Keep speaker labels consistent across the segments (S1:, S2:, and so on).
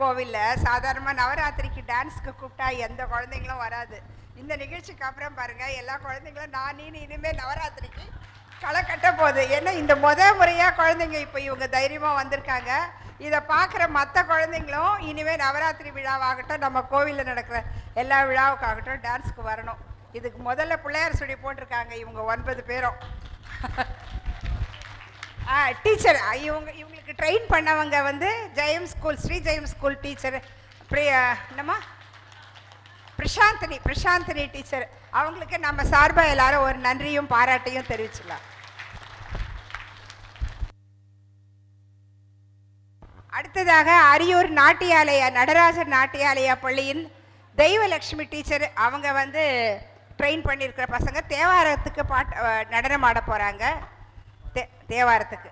S1: கோவிலில் சாதாரணமாக நவராத்திரிக்கு டான்ஸ்க்கு கூப்பிட்டா எந்த குழந்தைங்களும் வராது. இந்த நிகழ்ச்சிக்கு அப்புறம் பாருங்கள், எல்லா குழந்தைங்களும் நான் இனிமேல் நவராத்திரிக்கு களை கட்ட போகுது. ஏன்னா இந்த முறையாக குழந்தைங்க இப்போ இவங்க தைரியமாக வந்திருக்காங்க. இதை பார்க்குற மற்ற குழந்தைங்களும் இனிமேல் நவராத்திரி விழாவாகட்டும், நம்ம கோவிலில் நடக்கிற எல்லா விழாவுக்காகட்டும் டான்ஸுக்கு வரணும். இதுக்கு முதல்ல பிள்ளையார் சுடி போட்டிருக்காங்க இவங்க 9 பேரும். டீச்சர் இவங்களுக்கு ட்ரெயின் பண்ணவங்க வந்து ஜெயம் ஸ்கூல், ஸ்ரீ ஜெயம் ஸ்கூல் டீச்சர் என்னம்மா பிரசாந்தினி டீச்சர், அவங்களுக்கு நம்ம சார்பாக எல்லாரும் ஒரு நன்றியும் பாராட்டையும் தெரிவிச்சுக்கலாம். அடுத்ததாக அரியூர் நடராஜர் நாட்டியாலயா பள்ளியின் தெய்வலட்சுமி டீச்சர், அவங்க ட்ரெயின் பண்ணியிருக்கிற பசங்க தேவாரத்துக்கு நடனம் ஆட போகிறாங்க. தேவாரத்துக்கு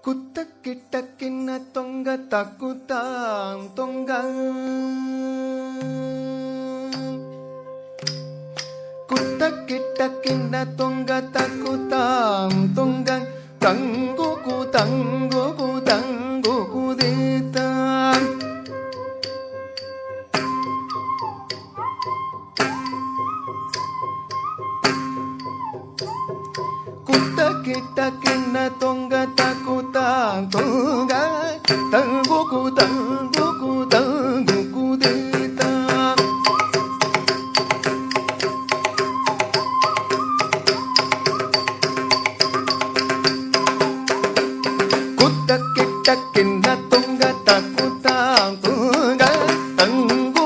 S2: குத்த கிட்ட கிண்ண தொங்க தக்குத்தான் தொங்க குத்த கிட்ட கிண்ண தொங்க தக்குத்தான் தொங்க தங்கு தங்கு தங்கு குதித்தான் குத்த கிட்ட கிண்ண தொங்க தக்குத்தான் தொங்க தங்கு தங்கு தங்கு குதித்தான் குத்த கிட்ட கிண்ண தொங்க தக்குத்தான் தொங்க தங்கு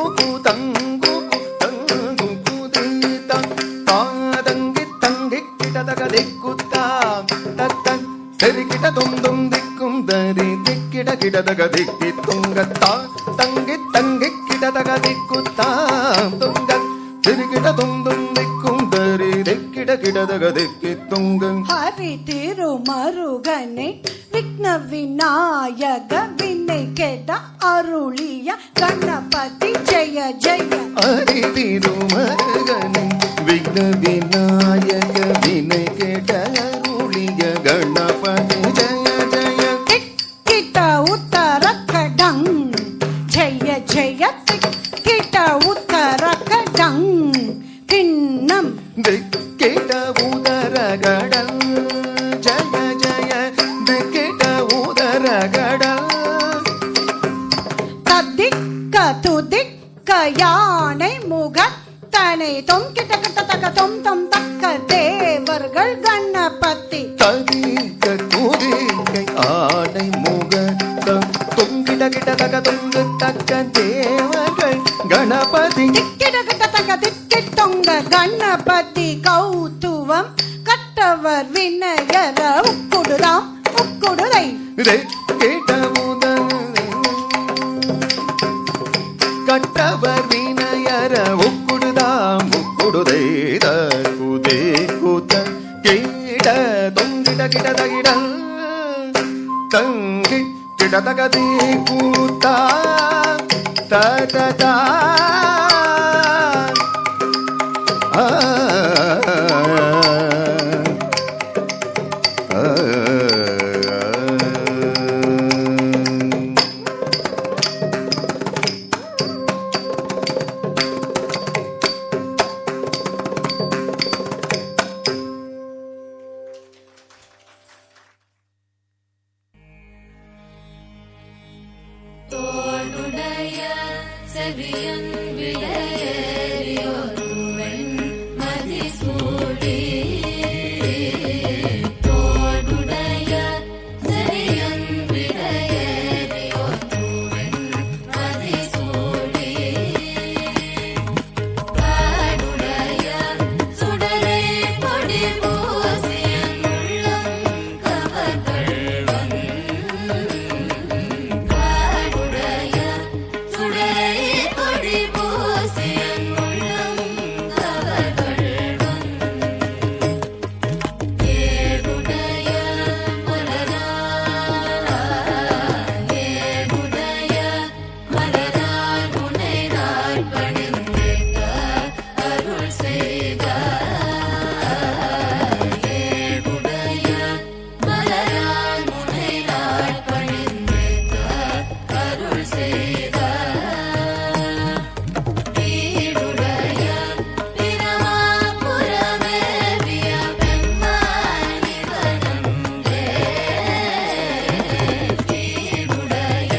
S2: தங்கு தங்கு குதித்தான் தாதங்கி தங்கி கிடதக திக்குத்தான் தத்தன் தெருகிட தொந்தும் திக்கும் தரி திக்கிட கிடதக திக்கி தொங்கத்தா தங்கி தங்கி கிடதக திக்குத்தான் தொங்க தெருகிட தொந்தும் திக்கும் தரி திக்கிட கிடதக திக்கி தொங்க
S3: ஹரி திருமருகனே விக்ன விநாயக வினை கெட அருளிய கணபதி ஜெய ஜெய
S2: ஹரி திருமருகனே விக்ன விநாயக வினை கெட அருளிய கணபதி ஜெய ஜெய
S3: கிட்ட உத்தரகடங் ஜெய ஜெய கிட்ட உத்தரகடங் கிண்ணம்
S2: திக்கிட உதரகடல்
S3: யானை முகத்தனை தொம் கிட்ட கிட்ட தக்க தொம் தொம் தக்க தேவர்கள் கணபதி
S2: கதிக்க குதிக்கை ஆனை முக தொங்கிட கிட்ட தக்க தொங்கு தக்க தேவர்கள் கணபதி
S3: திக்கிட கிட்ட தக்க திக்கி தொங்க கணபதி கௌதுவம் கட்டவர் வினயர உக்குடுதாம் உக்குடுதை
S2: கேட்டமுத கட்டவர் வினயர உக்குடுதாம் உக்குடுதை குதே கூத்த கேட தொங்கிட கிட தகிட தங்கி கிட தகதி கூத்தா ததா
S4: தோடுடைய செவியன் விளையேறியோருவன் மதிசூடி தோடுடைய செவியன் விளையேறியோருவன் மதிசூடி காடுடைய சுடரை பொடி பூசியன் உள்ளம் கவர்கள்வன் சுடரை பொடி பூசியன் உள்ளம் கவர்கள்வன் ஏடுடைய மலரால் உன்னை நாள் பணிந்தேத்த அருள் செய்த ஏடுடைய மலரால் உன்னை நாள் பணிந்தேத்த அருள் செய்த வீடுடைய பிரமாபுரமேவிய பெம்மானிவனந்தே வீடுடைய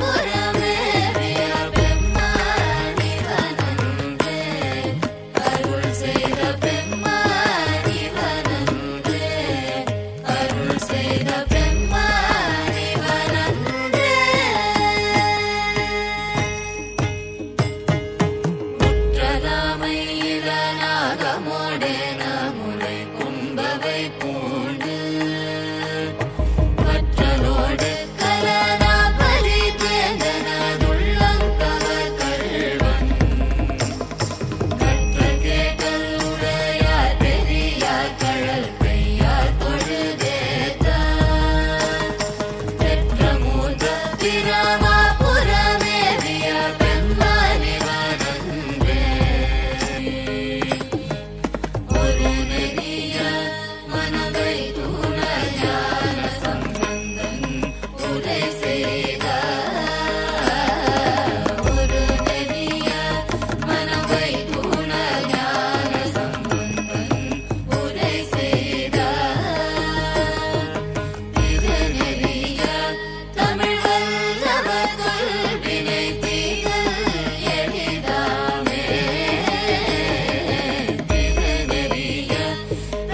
S4: பிரமாபுரமேவிய பெம்மானிவனந்தே அருள் செய்த பெம்மானிவனந்தே அருள் செய்த பெம்மானிவனந்தே முற்றலாமையிலனாகமோடே நமுலை கும்பவை பூண்டு வற்றலோடு கலனாபலி தேந்தனதுள்ளம் கவர்கள்வன் கற்ற கேட்டல் உடையார் பெரியார் கழல் கையார் தொழுதேத்தார் பெற்ற மூத்த பிரமாபுரமேவிய பெம்மானிவனந்தே ஒரு நெறிய மனதை தூணஞான சம்பந்தன் உரை செய்த ஒரு நெறிய மனதை தூணஞான சம்பந்தன் உரை செய்த திருநெறிய தமிழ் வல்லவர் கொள்வினை தீகள் எளிதாமே திருநெறிய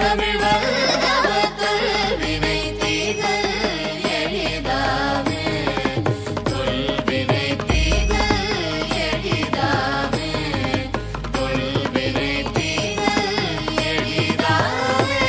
S4: தமிழ் வல்லவர் கொள்வினை தீகள் எளிதாமே கொள்வினை தீகள் எளிதாமே கொள்வினை தீகள் எளிதாமே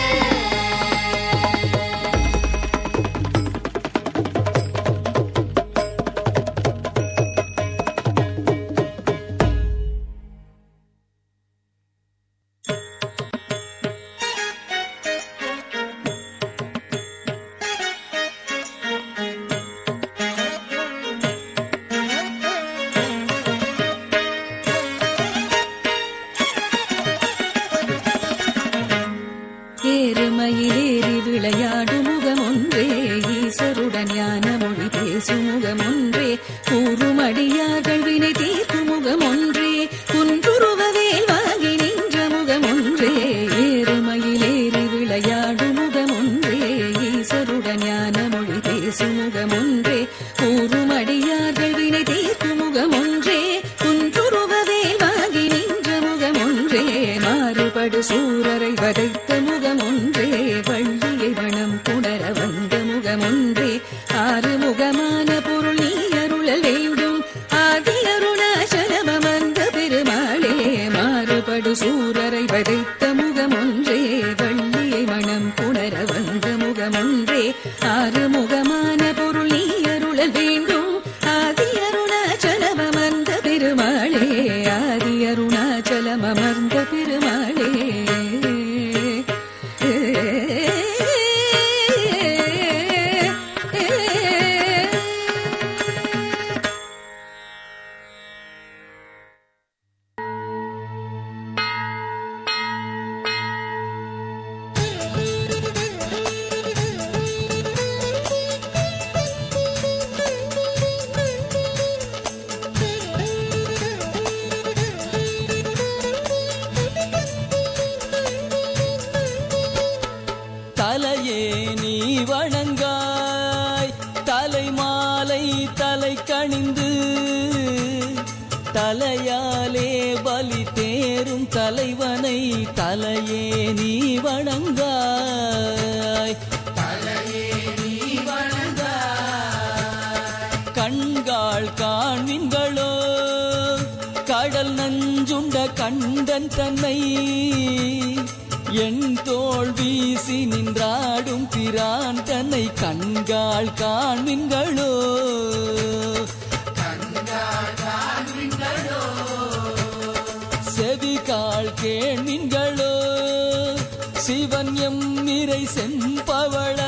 S5: ஏறுமயிலேறி விளையாடு முகமொன்றே ஈசருடன் ஞான மொழி பேசு முகமொன்றே கூறுமடியார்கள் வினை தீர்க்கு முகமொன்றே குன்றுருவவேல் வாங்கி நின்ற முகமொன்றே ஏறுமயிலேறி விளையாடு முகமொன்றே ஈசருடன் ஞான மொழி பேசு முகமொன்றே கூறுமடியார்கள் வினை தீர்க்கு முகமொன்றே ஆறுமுகமான பொருள் நீ அருளல் வேண்டும் ஆதி அருணாச்சலம் அமர்ந்த பெருமாளே ஆதி அருணாச்சலம் அமர்ந்த பெருமாளே
S6: தலையே நீ வணங்காய் தலைமாலை தலை கணிந்து தலையாலே பலி தேரும் தலைவனை தலையே நீ வணங்காய் தலையே நீ வணங்காய் கண்காள் காண்மின்களோ கடல் நஞ்சுண்ட கண்டன் தன்னை என் தோள் வீசி நின்றாடும் பிரான் தன்னை கண்காள் காண்மின்களோ செவிகாள் கேண்மின்களோ சிவன் எம் நிறை செம்பவள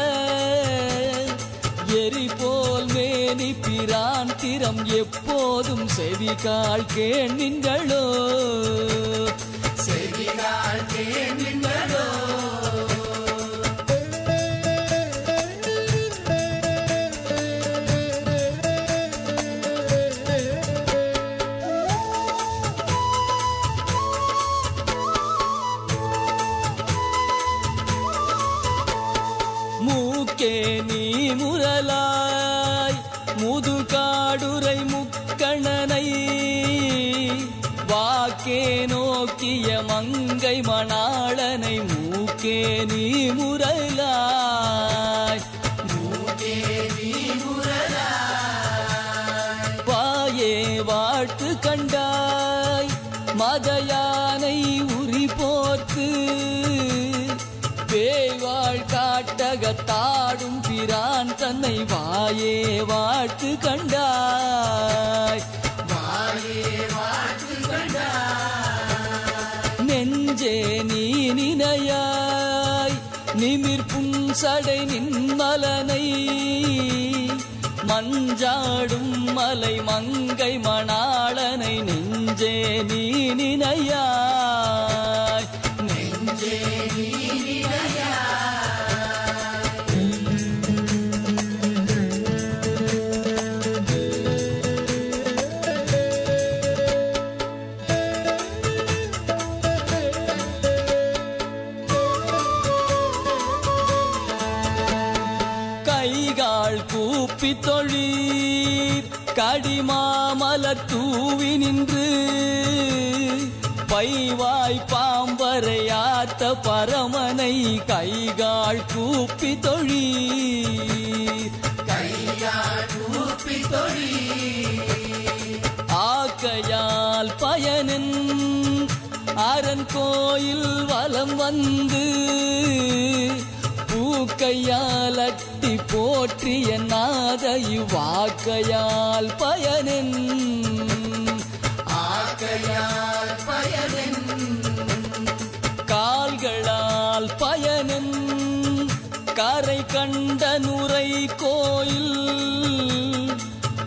S6: எரி போல் மேனி பிரான் திறம் எப்போதும் செவிகாள் கேண்மின்களோ செவிகாள் கேண்மின்களோ மூக்கே நீ முரலாய் முதுகாடுரை முக்கணனை வாக்கே நோக்கிய மங்கை மணாளனை மூக்கே நீ முரலாய் மூக்கே நீ முரலாய் வாயே வாழ்த்து கண்டாய் மதயானை உரி போர்த்து பேய்வாள் காட்டகத்தாடும் பிரான் தன்னை வாயே வாழ்த்து கண்டாய் வாயே வாழ்த்து கண்டாய் நெஞ்சே நீ நினையாய் நிமிர் புன்சடை நின்மலனை மஞ்சாடும் மலை மங்கை மணாளனை நெஞ்சே நீ நினையாய் நெஞ்சே நீ கைகாள் கூப்பி தொழீர் கடிமாமலர் தூவி நின்று பைவாய் பாம்பரையாத்த பரமனை கைகாள் கூப்பி தொழீர் கைகாள் கூப்பி தொழீர் ஆக்கையால் பயனின் அரண் கோயில் வலம் வந்து பூக்கையால் அட்டி போற்றிய நாத இவ்வாக்கையால் பயனின் ஆக்கையால் பயனின் கால்களால் பயனின் கரை கண்ட நுரை கோயில்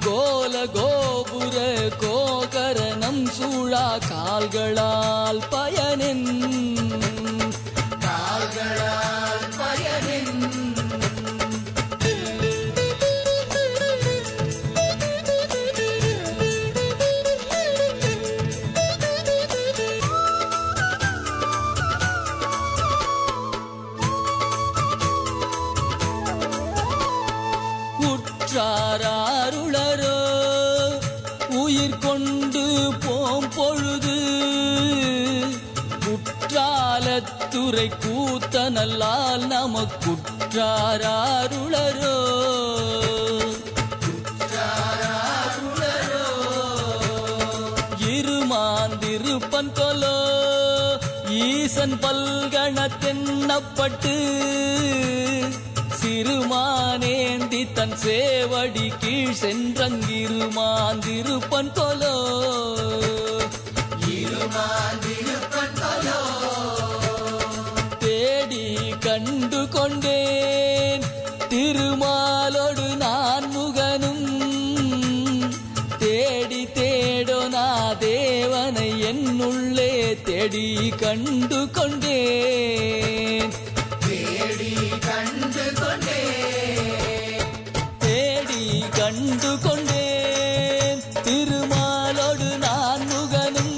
S6: கோல கோபுர கோகரணம் சூழா கால்களால் பயனின் கால்களால் பயனின் உற்றாருளரோ உயிர் கொண்டு போம் பொழுது குற்றாலத்துறை கூத்த நல்லால் நமக்குற்றாருளரோ இருமாந்திருப்பன் கொலோ ஈசன் பல்கண தென்னப்பட்டு சிறுமா தன் சேவடி கீழ் சென்றங்கிருமாந்திருப்பன் கொலோ தேடி கண்டு கொண்டேன் திருமாலோடு நான் முகனும் தேடி தேடோனா தேவனை என்னுள்ளே தேடி கண்டு கொண்டேன் தேடி கண்டு கொண்டேன் திருமாலோடு நான் முகனும்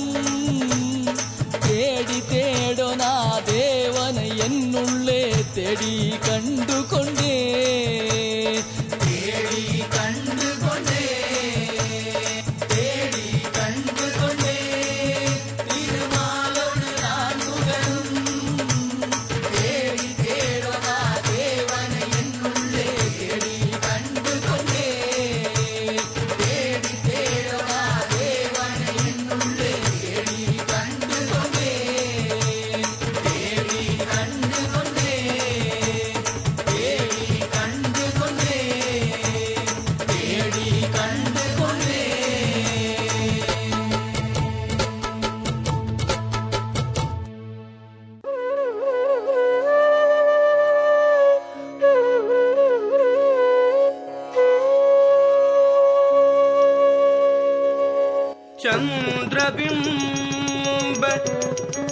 S6: தேடி தேடோனா தேவனை என்னுள்ளே தேடி கண்டு கொண்டேன் தேடி கண்டு கொண்டேன் தேடி கண்டு கொண்டேன் திருமாலோடு நான் முகனும் தேடி தேடோனா தேவனை என்னுள்ளே தேடி கண்டு கொண்டேன் தேடி தேடோனா தேவனை என்னுள்ளே தேடி கண்டு கொண்டேன் தேடி கண்டு கொண்டேன் தேடி கண்டு கொண்டேன் தேடி கண்டு
S7: ಚಂದ್ರಬಿಂಬ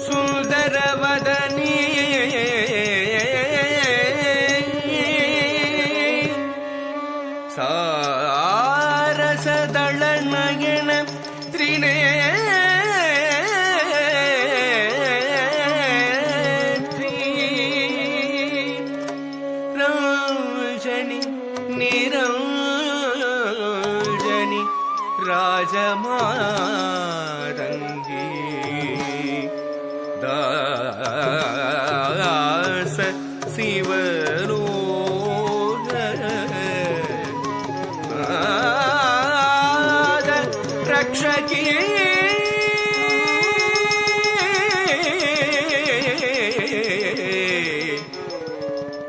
S7: ಸುಂದರವದನಿ ಸಾರಸದಳ ನಯನ ತ್ರಿನೇತ್ರಿ ರಂಜನಿ ನಿರಂಜನಿ ರಾಜಮಾರಂಗಿ ದಾಸ ಶಿವಲೋಕ ರಕ್ಷಕಿ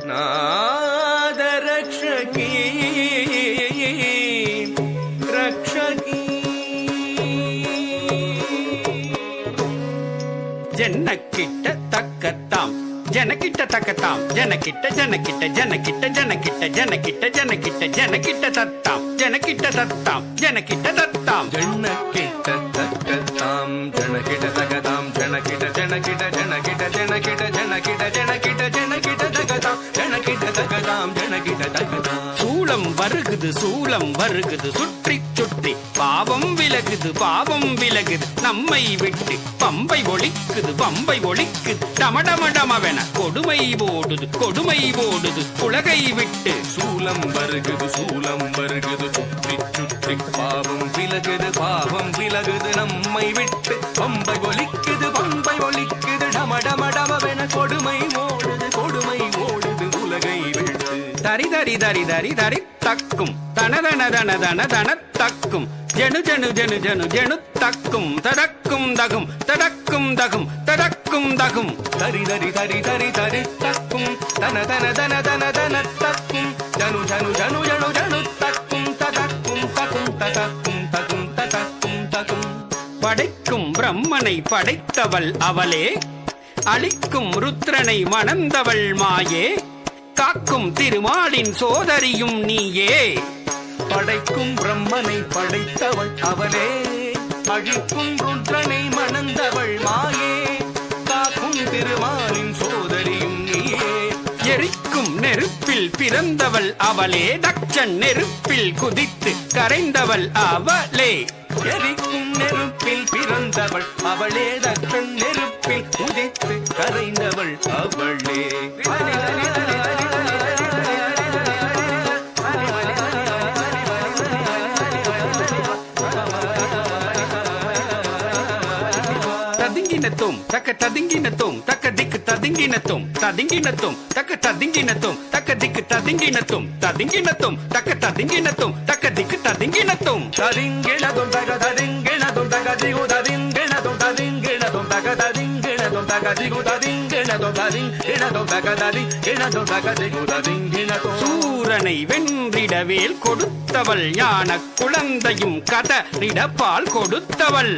S7: ನಾದ ರಕ್ಷಕಿ ರಕ್ಷಕಿ ಜನಕ್ಕಿಟ್ಟ ತಕ್ಕತ್ತಾಂ ಜನಕಿಟ್ಟ ತಕ್ಕತ್ತಾಂ ಜನಕಿಟ್ಟ ಜನಕಿಟ್ಟ ಜನಕಿಟ್ಟ ಜನಕಿಟ್ಟ ಜನಕಿಟ್ಟ ಜನಕಿಟ್ಟ ಜನಕಿಟ್ಟ ತತ್ತಾಂ ಜನಕಿಟ್ಟ ತತ್ತಾಂ ಜನಕಿಟ್ಟ ತತ್ತಾಂ ಜನಕಿಟ್ಟ ತಕ್ಕತ್ತಾಂ ಜನಕಿಟ್ಟ ತಗತಾಂ ಜನಕಿಟ್ಟ ಜನಕಿಟ್ಟ ಜನಕಿಟ್ಟ ಜನಕಿಟ್ಟ ಜನಕಿಟ್ಟ ಜನಕಿಟ್ಟ ಜನಕಿಟ್ಟ ತಗತಾಂ ಜನಕಿಟ್ಟ தகதாம் ஜனகிட தகதாம் சூளம் வருகுது சுற்றி சுற்றி பாவம் விலகுது நம்மை விட்டு பம்பை ஒழிக்குது டமடமடமவென கொடுமை ஓடுது உலகை விட்டு சூலம் வருகுது சுற்றி சுற்றி பாவம் விலகுது நம்மை விட்டு பம்பை ஒழிக்குது டமடமடமவென கொடுமை ஓடுது உலகை விட்டு தரி தரி தரி தரி தரி தக்கும் தனதன தன தன தன தக்கும் ஜனு ஜனு ஜனு ஜனு ஜனு தக்கும் தடக்கும் தகும் தடக்கும் தகும் தடக்கும் தகும் தரி தரி தரி தரி தரி தக்கும் தன தன தன தன தன தக்கும் ஜனு ஜனு ஜனு ஜனு ஜனு தக்கும் தடக்கும் தகும் தடக்கும் தகும் தடக்கும் தகும் படைக்கும் பிரம்மனை படைத்தவள் அவளே அளிக்கும் ருத்ரனை மணந்தவள் மாயே காக்கும் திருமாலின் சோதரியும் நீயே படைக்கும் பிரம்மனை படைத்தவள் அவளே அழிக்கும் ருத்ரனை மணந்தவள் மாயே காக்கும் திருமாலின் சோதரியும் நீயே எரிக்கும் நெருப்பில் பிறந்தவள் அவளே தட்சன் நெருப்பில் குதித்து கரைந்தவள் அவளே எரிக்கும் நெருப்பில் பிறந்தவள் அவளே தட்சன் நெருப்பில் குதித்து கரைந்தவள் அவளே ததிங்கினத்தும் தக்க ததிங்கினத்தும் தக்க திக்கு ததிங்கினத்தும் ததிங்கினத்தும் தக்க ததிங்கினத்தும் தக்க திக்கு ததிங்கினத்தும் ததிங்கினத்தும் தக்க ததிங்கினத்தும் தக்க திக்கு ததிங்கினத்தும் ததிங்கினதும் தக ததிங்கினதும் தக திகு ததிங்கினதும் ததிங்கினதும் தக ததிங்கின சூரனை வென்றிடவேல் கொடுத்தவள் ஞான குழந்தையும் கதறிட பால் கொடுத்தவள்.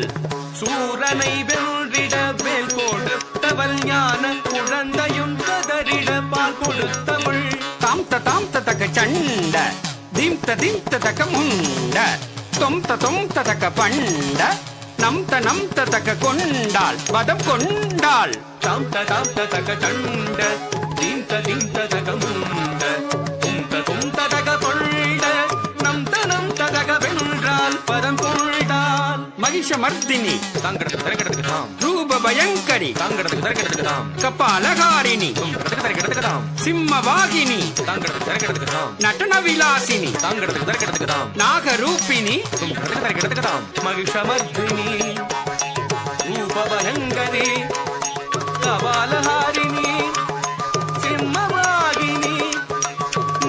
S6: சூரனை வென்றிட வேல் கொடுத்தவள் ஞான குழந்தையும் கதறிட பால் கொடுத்தவள்.
S7: தாம் தக சண்ட தீம் தக முண்ட தொம் தக பண்ட நம் தக கொண்டாள் வதம் கொண்டாள்.
S6: தாம் தக சண்ட தீம் தக முண்ட தும் தக கொண்ட நம் தக வென்றால் பதம் கொண்டாள்.
S7: மகிஷமர்தினி
S6: தாங்கிறதுக்கு தரக்கிறதுக்கு தாம்.
S7: ரூப பயங்கரி
S6: தாங்கிறதுக்கு தரக்கிறதுக்கு தாம்.
S7: கபாலகாரிணி
S6: தரக்கிறதுக்கு தாம்.
S7: சிம்மவாகினி
S6: தாங்கிறதுக்கு தரக்கிறதுக்கு தாம்.
S7: நடன விலாசினி
S6: தாங்கிறதுக்கு தரக்கிறதுக்கு தாம்.
S7: நாகரூபிணி
S6: தரக்கிறதுக்கு தாம். மகிஷமர்தினி ரூபபயங்கரி கபாலஹாரிணி சிம்மவாகினி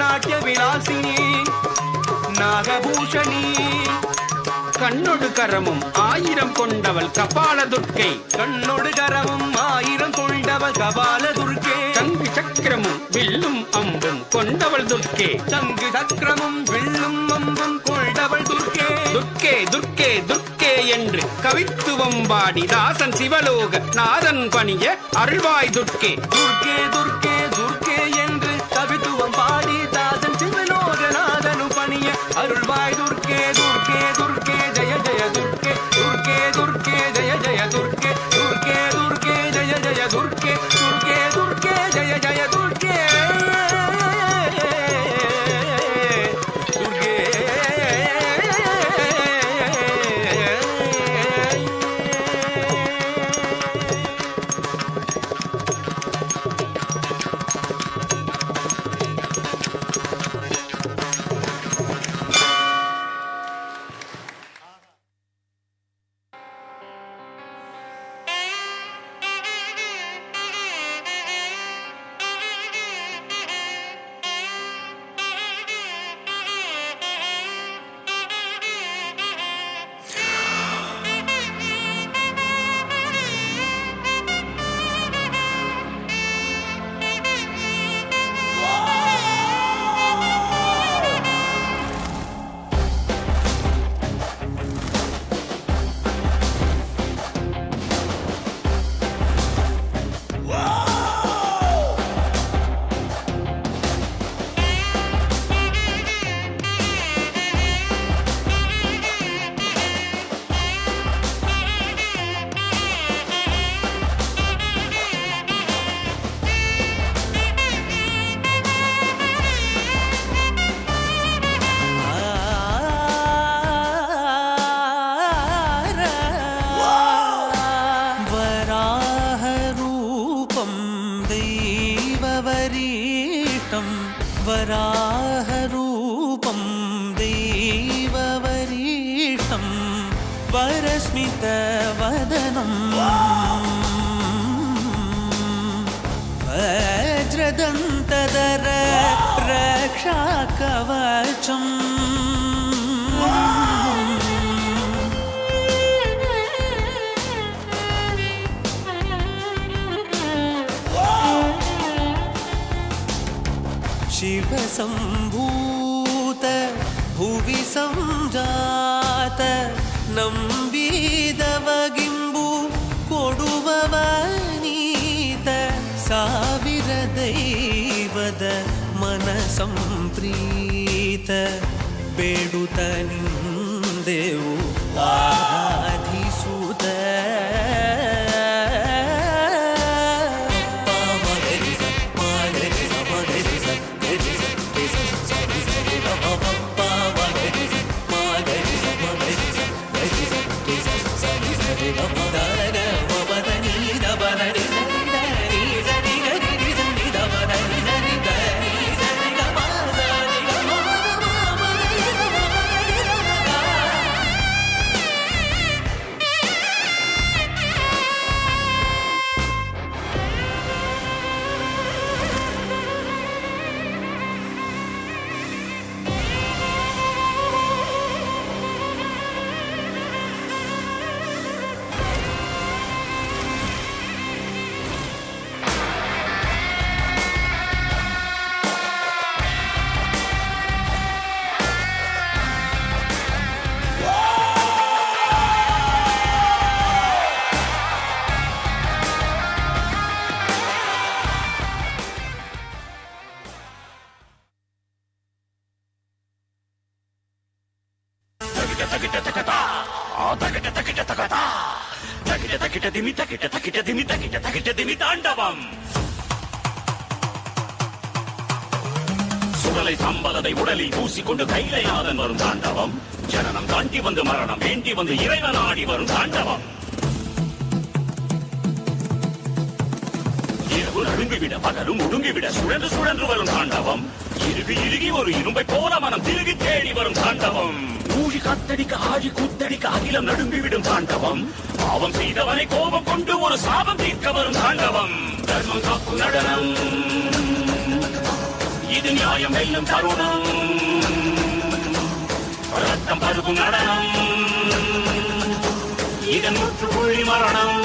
S6: நாட்டிய விலாசினி நாகபூஷணி.
S7: கண்ணொடு கரமும் 1000 கொண்டவள் கபால துர்க்கை.
S6: கண்ணொடு கரமும் 1000 கொண்டவள் கபால துர்க்கே.
S7: சங்கு சக்கரமும் வில்லும் அம்பும் கொண்டவள் துர்க்கே.
S6: சங்கு சக்கரமும் வில்லும் அம்பும் கொண்டவள் துர்க்கே.
S7: துர்க்கே துர்க்கே துர்க்கே என்று கவித்துவம் பாடி தாசன் சிவலோக நாதன் பணிய அருள்வாய் துர்க்கே.
S6: துர்க்கே துர்க்கே துர்க்கே என்று கவித்துவம் பாடி தாசன் சிவலோக நாதனு பணிய அருள்வாய் துர்க்கே. துர்க்கே துர்க்கே ஜய ஜய துர்க்கே. துர்க்கே துர்க்கே ஜய ஜய துர்க்கே. துர்க்கே துர்க்கே ஜய ஜய துர்க்கே. துர்க்கே துர்க்கே ஜய ஜய துர்க்கே. துர்க்கே
S8: वराहरूपं दैववरीष्टं वरस्मितवदनं वज्रदन्तधर रक्षाकवचम् शिवसम्भूत भुवि संजात नम्बिदवगिम्बु कोडुववनीत ಸಾವಿರ ದೈವದ ಮನಸಂಪ್ರೀತ ಬೇಡುತ್ತ ನಿಂದೆವು ಆರಾಧಿಸುತ್ತ
S7: தாண்டவம் சுடலை சம்பலதை உடலில் பூசிக்கொண்டு கைலைநாதன் வரும் தாண்டவம் ஜனனம் தாண்டி வந்து மரணம் வேண்டி வந்து இறைவன் ஆடி வரும் தாண்டவம் இரவு நடுங்கிவிட பகலும் ஒடுங்கிவிட சுழன்று சுழன்று வரும் தாண்டவம் இறுகி இறுகி ஒரு இரும்பை போல மனம் திருகி தேடி வரும் தாண்டவம் ஊழி காத்தடிக்க ஆழி கூத்தடிக்க அகிலம் நடுங்கிவிடும் தாண்டவம் பாவம் செய்தவனை கோபம் கொண்டு ஒரு சாபம் தீர்க்க வரும் தாண்டவம் தர்மம் காக்கும் நடனம் இது நியாயம் வெல்லும் தருணம் ரத்தம் பருகும் நடனம் இதன் முற்றுப்புள்ளி மரணம்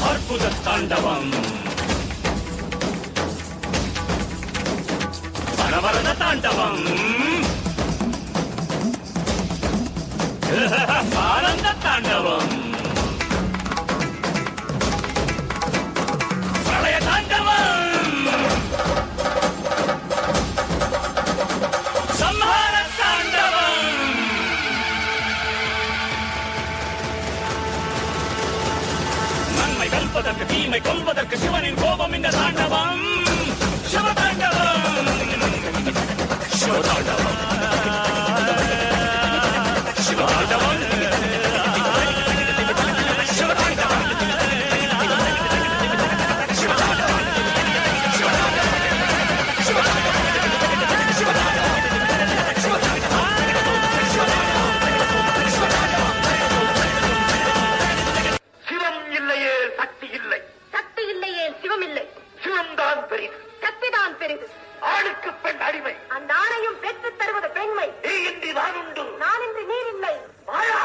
S7: அற்புத தாண்டவம் பரவரத தாண்டவம் ஆனந்த தாண்டவம் பிரளய தாண்டவம் சம்ஹார தாண்டவம் நன்மை வெல்வதற்கு தீமை கொல்வதற்கு சிவனின் கோபம் இந்த தாண்டவம் சிவதாண்டவம் சிவதாண்டவம் சிவதாண்டவம்
S9: சிவம் இல்லையே சக்தி இல்லை,
S10: சக்தி இல்லையே சிவம் இல்லை,
S9: சிவம்தான் பெரிது,
S10: சக்திதான் பெரிது.
S9: ஆணுக்கு பெண் அடிமை,
S10: அந்த ஆணையும் பெற்றுத் தருவது பெண்மை.
S9: நீ இன்றி நான் உண்டு,
S10: நான் இன்றி நீர் இல்லை.
S9: வாழா.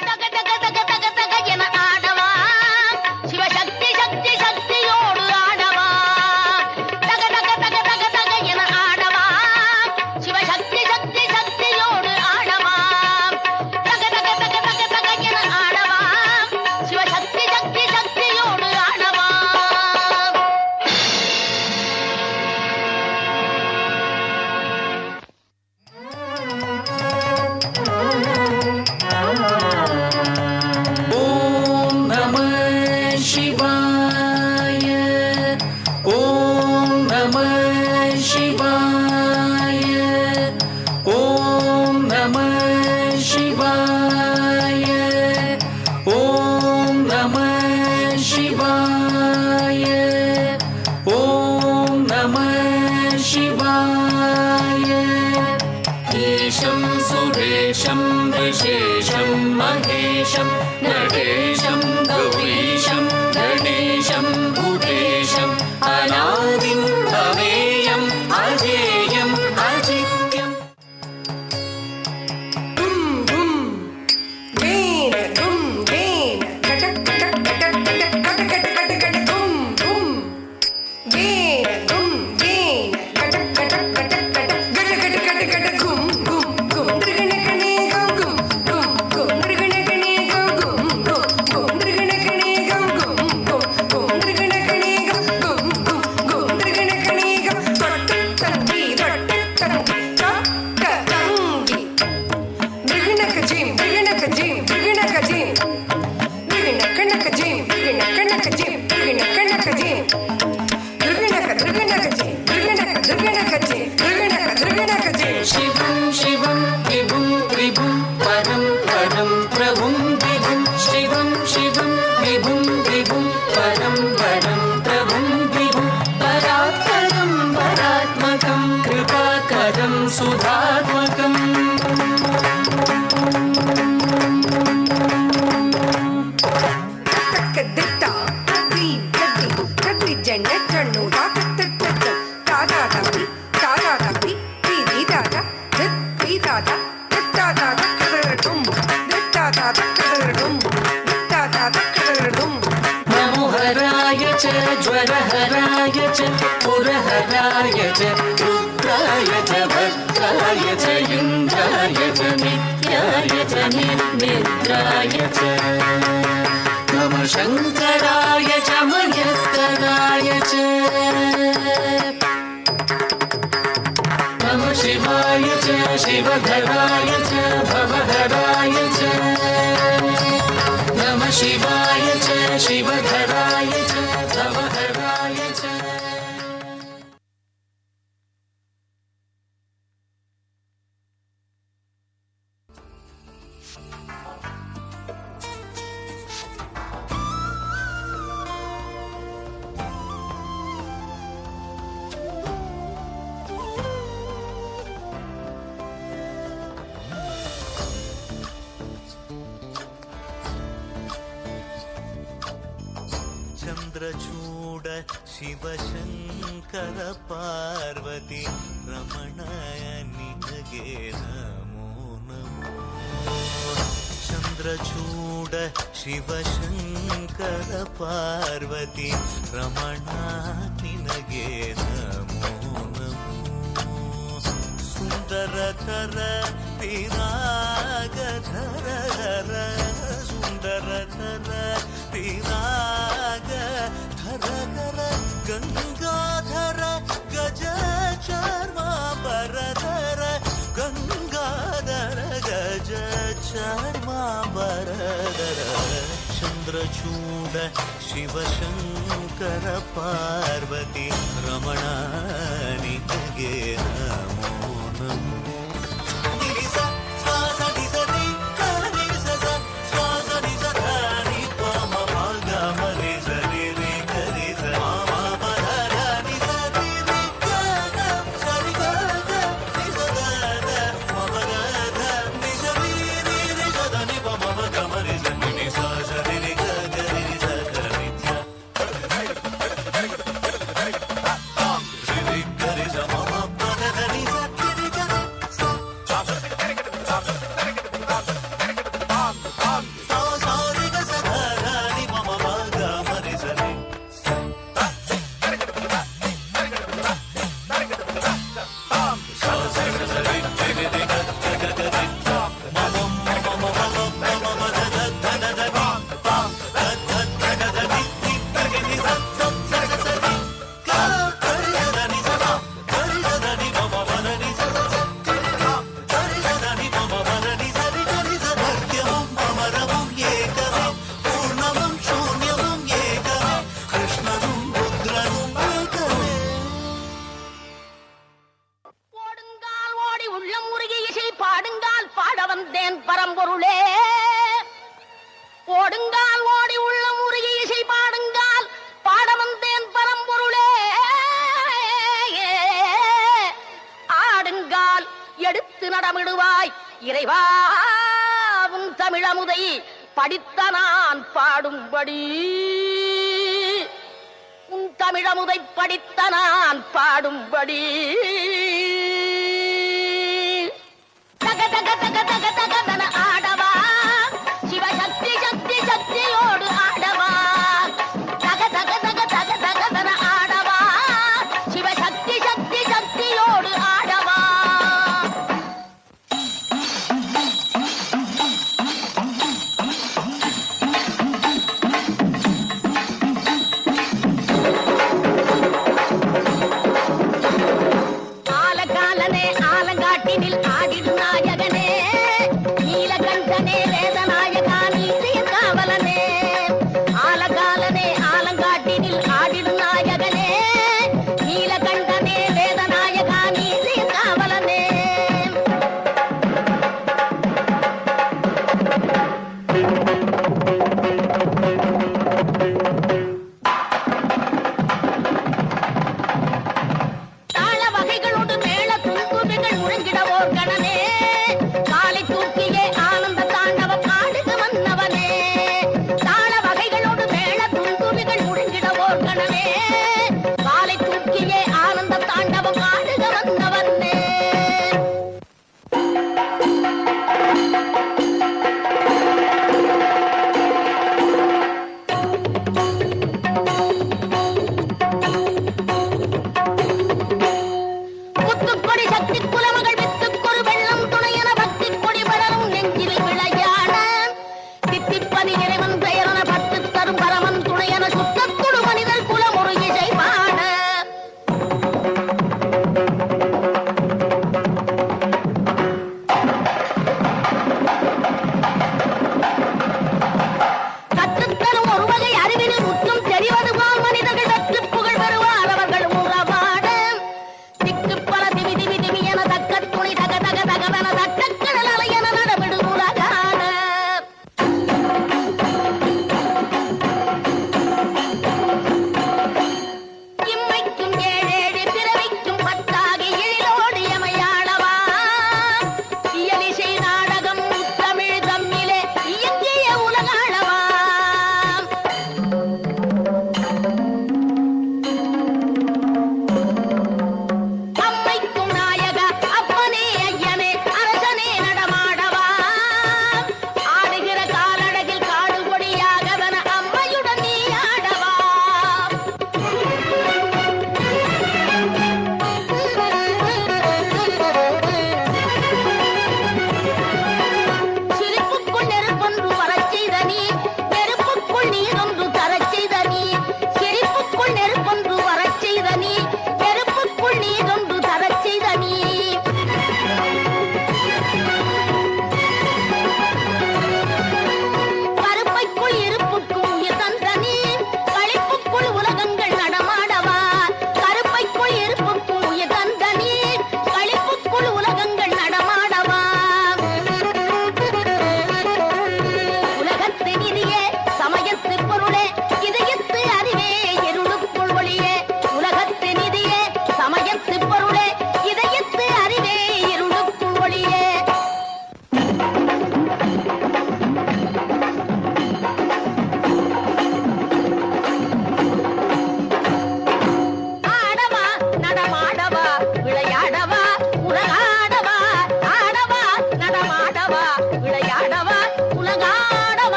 S10: தக தக தக தக தக என ஆடவா, சிவசக்தி சக்தி சக்தியோடு ஆடவா. தக தக தக தக தக என ஆடவா, சிவசக்தி சக்தி சக்தியோடு ஆடவா. தக தக தக தக தக என ஆடவா, சிவசக்தி சக்தி சக்தியோடு ஆடவா.
S8: ஓம் நம சிவாய ஓம் நம சிவாய ஓம் நம சிவாய ஓம் நம சிவாய ஓம் நம சிவாய ஈஷம் சுரேஷம் விசேஷம் மகேஷம் நடேஷம் கௌரீஷம் கணேஷம் பூதேஷம் அநாதிம் அவேயம் அஜேயம் அஜித்யம்
S3: டும் டும் வேன டும் வேன கட கட கட கட கட கட கட கட டும் டும் வேன டும் வேன கட கட கட கட கட கட கட கட கும் கும் கும் திருகண கணே கும் கும் கும் கும் திருகண கணே கும் கும் கும் கும் திருகண கணே கும் கும் கும் கும் திருகண கணே கும் கும் கும் கும் திருகண கணே கும் தொட்டு தங்கி தொட்டு தங்கி தொட்டு தங்கி Brighnakajim, Brighnakajim, Brighnakajim. Brighnakajim, Brighnakajim, Brighnakajim. Brighnakajim, Brighnakajim, Brighnakajim.
S8: शिवं शिवं विभुं विभुं परं परं प्रभुं विभुं शिवं शिवं विभुं विभुं परं परं प्रभुं विभुं परात्परं परात्मकं कृपाकरं सुधात्मकम्
S3: Takaditta, Tadi, Tadi, Tadi, Janda, Jannu, Tata, Tata, Tada, Tadi, Tada, Tadi, Didi, Dada, Didi, Dada, Dada, Dada, Kadadum, Dada, Dada, Kadadum, Dada, Dada, Kadadum.
S8: नमो हरा ज्वराय च ज्वरहराय च पुरहराय च रुद्राय च भद्राय च इन्द्राय च नित्याय च निर्निद्राय च नमः शङ्कराय च मयस्कराय च नमः शिवाय च शिवधराय च भवहराय च नमः शिवाय च शिवधराय च भवहराय च
S11: ಚಂದ್ರಚೂಡ ಶಿವಶಂಕರ ಪಾರ್ವತಿ ರಮಣಯ ನಿನಗೆ ನಮೋ ನಮೋ ಚಂದ್ರಚೂಡ ಶಿವಶಂಕರ ಪಾರ್ವತಿ ರಮಣ ನಿನಗೆ ನಮೋ ನಮೋ ಸುಂದರತರ ವಿರಾಗಧರ ಸುಂದರತರ ವಿರಾಗ ಧರ ಗಂಗಾಧರ ಗಜ ಚರ್ಮಾಂಬರಧರ ಗಂಗಾಧರ ಗಜ ಚರ್ಮಾಂಬರಧರ ಚಂದ್ರಚೂಡ ಶಿವಶಂಕರ ಪಾರ್ವತಿ ರಮಣ ನಿನಗೆ ನಮೋ ನಮೋ
S10: இறைவாவும் தமிழமுதை படித்த நான் பாடும்படி உன் தமிழமுதை படித்த நான் பாடும்படி தக தக தக தக தகதன ஆடவா சிவசக்தி சக்தி சக்தியோடு ஆடவா தக தக தக தக தகதன ஆடவா சிவசக்தி சக்தி சக்தியோடு ஆடவா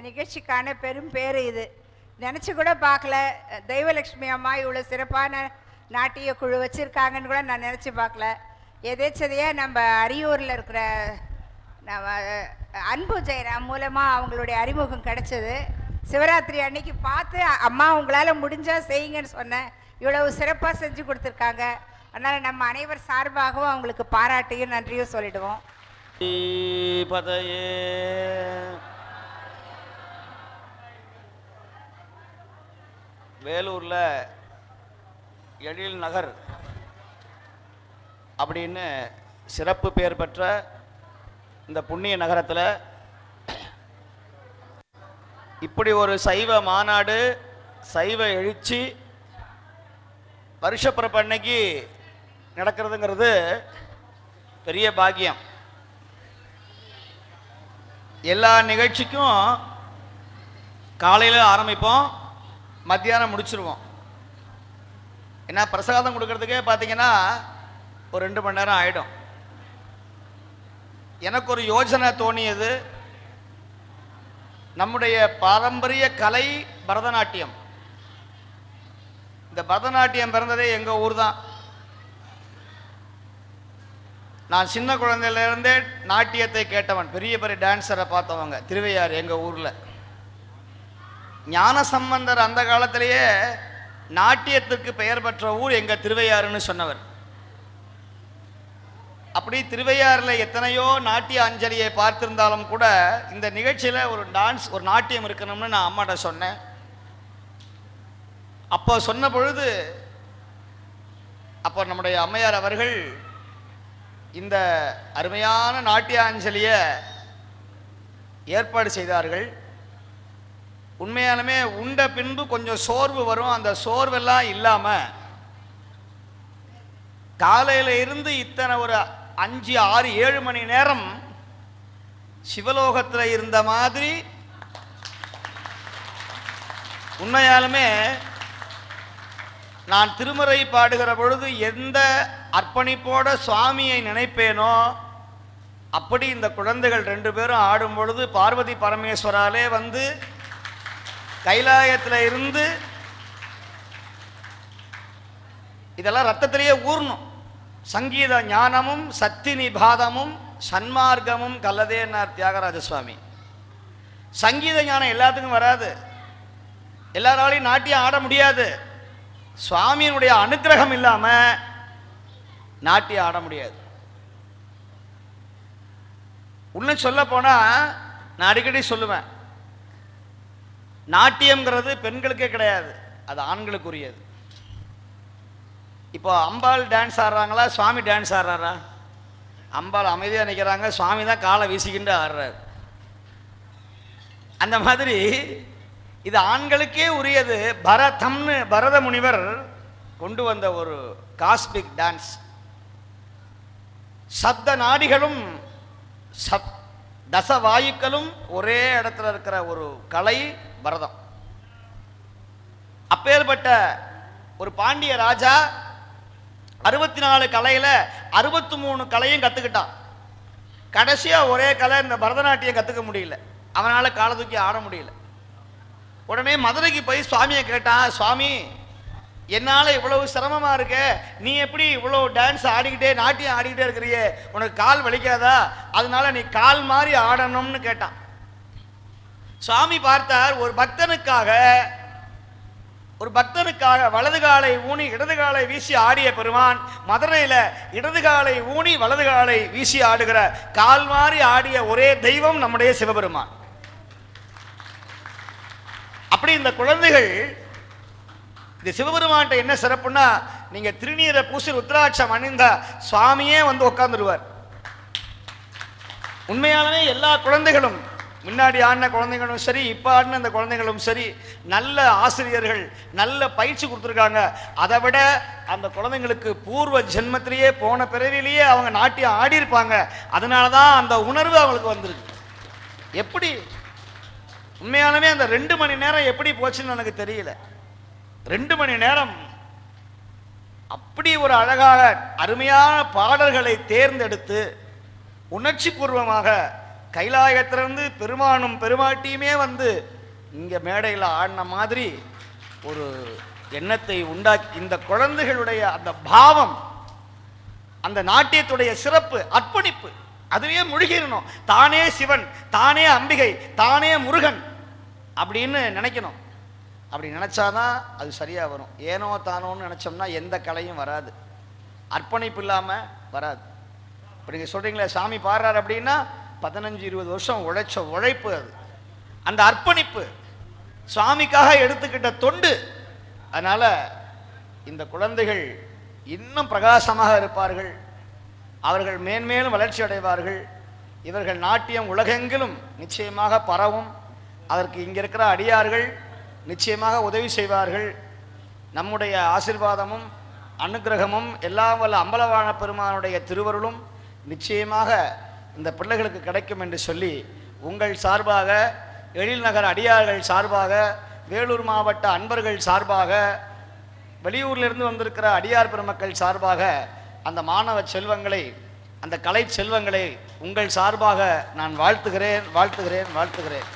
S1: நிகழ்ச்சிக்கான பெரும் பேர் இது. நினச்சி கூட பார்க்கல தெய்வலட்சுமி அம்மா இவ்வளோ சிறப்பான நாட்டிய குழு வச்சுருக்காங்கன்னு கூட நான் நினச்சி பார்க்கல. எதேச்சதையாக நம்ம அரியூரில் இருக்கிற நம்ம அன்பு ஜெயராம் மூலமாக அவங்களுடைய அறிமுகம் கிடைச்சது. சிவராத்திரி அன்னைக்கு பார்த்து அம்மா உங்களால் முடிஞ்சால் செய்யுங்கன்னு சொன்னேன். இவ்வளவு சிறப்பாக செஞ்சு கொடுத்துருக்காங்க. அதனால் நம்ம அனைவர் சார்பாகவும் அவங்களுக்கு பாராட்டியும் நன்றியும் சொல்லிடுவோம்.
S12: வேலூரில் எழில் நகர் அப்படின்னு சிறப்பு பெயர் பெற்ற இந்த புண்ணிய நகரத்தில் இப்படி ஒரு சைவ மாநாடு, சைவ எழுச்சி வருஷப்பிறப்பு அன்னைக்கு நடக்கிறதுங்கிறது பெரிய பாக்கியம். எல்லா நிகழ்ச்சிக்கும் காலையில் ஆரம்பிப்போம், மத்தியானம் முடிச்சிருவோம். ஏன்னா பிரசாதம் கொடுக்கறதுக்கே பார்த்தீங்கன்னா ஒரு 2 மணி நேரம் ஆகிடும். எனக்கு ஒரு யோசனை தோணியது. நம்முடைய பாரம்பரிய கலை பரதநாட்டியம். இந்த பரதநாட்டியம் பிறந்ததே எங்கள் ஊர் தான். நான் சின்ன குழந்தையிலேருந்தே நாட்டியத்தை கேட்டவன். பெரிய பெரிய டான்ஸரை பார்த்தவங்க திருவையாறு எங்கள் ஊரில். ஞானசம்பந்தர் அந்த காலத்திலேயே நாட்டியத்துக்கு பெயர் பெற்ற ஊர் எங்கள் திருவையாறுன்னு சொன்னவர். அப்படி திருவையாறில் எத்தனையோ நாட்டிய அஞ்சலியை பார்த்திருந்தாலும் கூட இந்த நிகழ்ச்சியில் ஒரு டான்ஸ், ஒரு நாட்டியம் இருக்கணும்னு நான் அம்மாட்ட சொன்னேன். அப்போ சொன்ன பொழுது அப்போ நம்முடைய அம்மையார் அவர்கள் இந்த அருமையான நாட்டிய அஞ்சலியை ஏற்பாடு செய்தார்கள். உண்மையாலுமே உண்ட பின்பு கொஞ்சம் சோர்வு வரும். அந்த சோர்வெல்லாம் இல்லாமல் காலையில் இருந்து இத்தனை ஒரு 5, 6, 7 மணி நேரம் சிவலோகத்தில் இருந்த மாதிரி உண்மையாலுமே நான் திருமறை பாடுகிற பொழுது எந்த அர்ப்பணிப்போட சுவாமியை நினைப்பேனோ அப்படி இந்த குழந்தைகள் 2 பேரும் ஆடும் பொழுது பார்வதி பரமேஸ்வராலே வந்து கைலாயத்தில் இருந்து இதெல்லாம் ரத்தத்திலேயே ஊறணும். சங்கீத ஞானமும் சக்தி நிபாதமும் சன்மார்க்கமும் கல்லதேன்னார் தியாகராஜ சுவாமி. சங்கீத ஞானம் எல்லாத்துக்கும் வராது, எல்லாராலையும் நாட்டியம் ஆட முடியாது. சுவாமியினுடைய அனுக்கிரகம் இல்லாமல் நாட்டியம் ஆட முடியாது. இன்னும் சொல்ல போனால் நான் அடிக்கடி சொல்லுவேன், நாட்டியம்ங்கிறது பெண்களுக்கே கிடையாது, அது ஆண்களுக்குரியது. இப்போ அம்பாள் டான்ஸ் ஆடுறாங்களா, சுவாமி டான்ஸ் ஆடுறாரா? அம்பாள் அமைதியாக நிற்கிறாங்க, சுவாமி தான் காலை வீசிக்கிண்டு ஆடுறாரு. அந்த மாதிரி இது ஆண்களுக்கே உரியது. பரதம்னு பரத முனிவர் கொண்டு வந்த ஒரு காஸ்மிக் டான்ஸ். சப்த நாடிகளும் தசவாயுக்களும் ஒரே இடத்துல இருக்கிற ஒரு கலை பரதம். அப்பேற்பட்ட ஒரு பாண்டிய ராஜா 64 கலையில் 63 கலையும் கற்றுக்கிட்டான். கடைசியாக ஒரே கலை இந்த பரதநாட்டியம் கற்றுக்க முடியல, அவனால் காலை தூக்கி ஆட முடியல. உடனே மதுரைக்கு போய் சுவாமியை கேட்டான், சுவாமி என்னால் இவ்வளவு சிரமமாக இருக்க, நீ எப்படி இவ்வளோ டான்ஸ் ஆடிக்கிட்டே நாட்டியம் ஆடிக்கிட்டே இருக்கிறியே, உனக்கு கால் வலிக்காதா? அதனால நீ கால் மாதிரி ஆடணும்னு கேட்டான். சுவாமி பார்த்தார், ஒரு பக்தனுக்காக வலது காலை ஊனி இடது காலை வீசி ஆடிய பெருமான் மதுரையில் இடது காலை ஊனி வலது காலை வீசி ஆடுகிற கால் மாறி ஆடிய ஒரே தெய்வம் நம்முடைய சிவபெருமான். அப்படி இந்த குழந்தைகள் இந்த சிவபெருமான்ட்ட என்ன சிறப்புன்னா, நீங்க திருநீரை பூசி ருத்ராட்சம் அணிந்த சுவாமியே வந்து உட்கார்ந்துருவார். உண்மையானவே எல்லா குழந்தைகளும், முன்னாடி ஆடின குழந்தைகளும் சரி, இப்போ ஆடின அந்த குழந்தைகளும் சரி, நல்ல ஆசிரியர்கள் நல்ல பயிற்சி கொடுத்துருக்காங்க. அதை விட அந்த குழந்தைங்களுக்கு பூர்வ ஜென்மத்திலேயே போன பிறவிலேயே அவங்க நாட்டியம் ஆடி இருப்பாங்க. அதனால தான் அந்த உணர்வு அவங்களுக்கு வந்திருக்கு. எப்படி உண்மையானவே அந்த 2 மணி நேரம் எப்படி போச்சுன்னு எனக்கு தெரியல. 2 மணி நேரம் அப்படி ஒரு அழகாக அருமையான பாடல்களை தேர்ந்தெடுத்து உணர்ச்சி பூர்வமாக கைலாயத்திலிருந்து பெருமானும் பெருமாட்டியுமே வந்து இங்கே மேடையில் ஆடின மாதிரி ஒரு எண்ணத்தை உண்டாக்கி இந்த குழந்தைகளுடைய அந்த பாவம், அந்த நாட்டியத்துடைய சிறப்பு, அர்ப்பணிப்பு, அதுவே முழுகிடணும். தானே சிவன், தானே அம்பிகை, தானே முருகன் அப்படின்னு நினைக்கணும். அப்படி நினச்சாதான் அது சரியாக வரும். ஏனோ தானோன்னு நினச்சோம்னா எந்த கலையும் வராது, அர்ப்பணிப்பு இல்லாமல் வராது. இப்போ நீங்கள் சொல்கிறீங்களே சாமி பாடுறாரு அப்படின்னா 15-20 வருஷம் உழைச்ச உழைப்பு அது, அந்த அர்ப்பணிப்பு, சுவாமிக்காக எடுத்துக்கிட்ட தொண்டு. அதனால் இந்த குழந்தைகள் இன்னும் பிரகாசமாக இருப்பார்கள், அவர்கள் மேன்மேலும் வளர்ச்சி அடைவார்கள். இவர்கள் நாட்டியம் உலகெங்கிலும் நிச்சயமாக பரவும். அதற்கு இங்கே இருக்கிற அடியார்கள் நிச்சயமாக உதவி செய்வார்கள். நம்முடைய ஆசீர்வாதமும் அனுக்கிரகமும் எல்லாம் வல்ல அம்பலவாண பெருமானுடைய திருவருளும் நிச்சயமாக இந்த பிள்ளைகளுக்கு கிடைக்கும் என்று சொல்லி உங்கள் சார்பாக, எழில் நகர் அடியார்கள் சார்பாக, வேலூர் மாவட்ட அன்பர்கள் சார்பாக, வெளியூரிலிருந்து வந்திருக்கிற அடியார் பெருமக்கள் சார்பாக அந்த மாணவ செல்வங்களை, அந்த கலை செல்வங்களை உங்கள் சார்பாக நான் வாழ்த்துகிறேன், வாழ்த்துகிறேன், வாழ்த்துகிறேன்.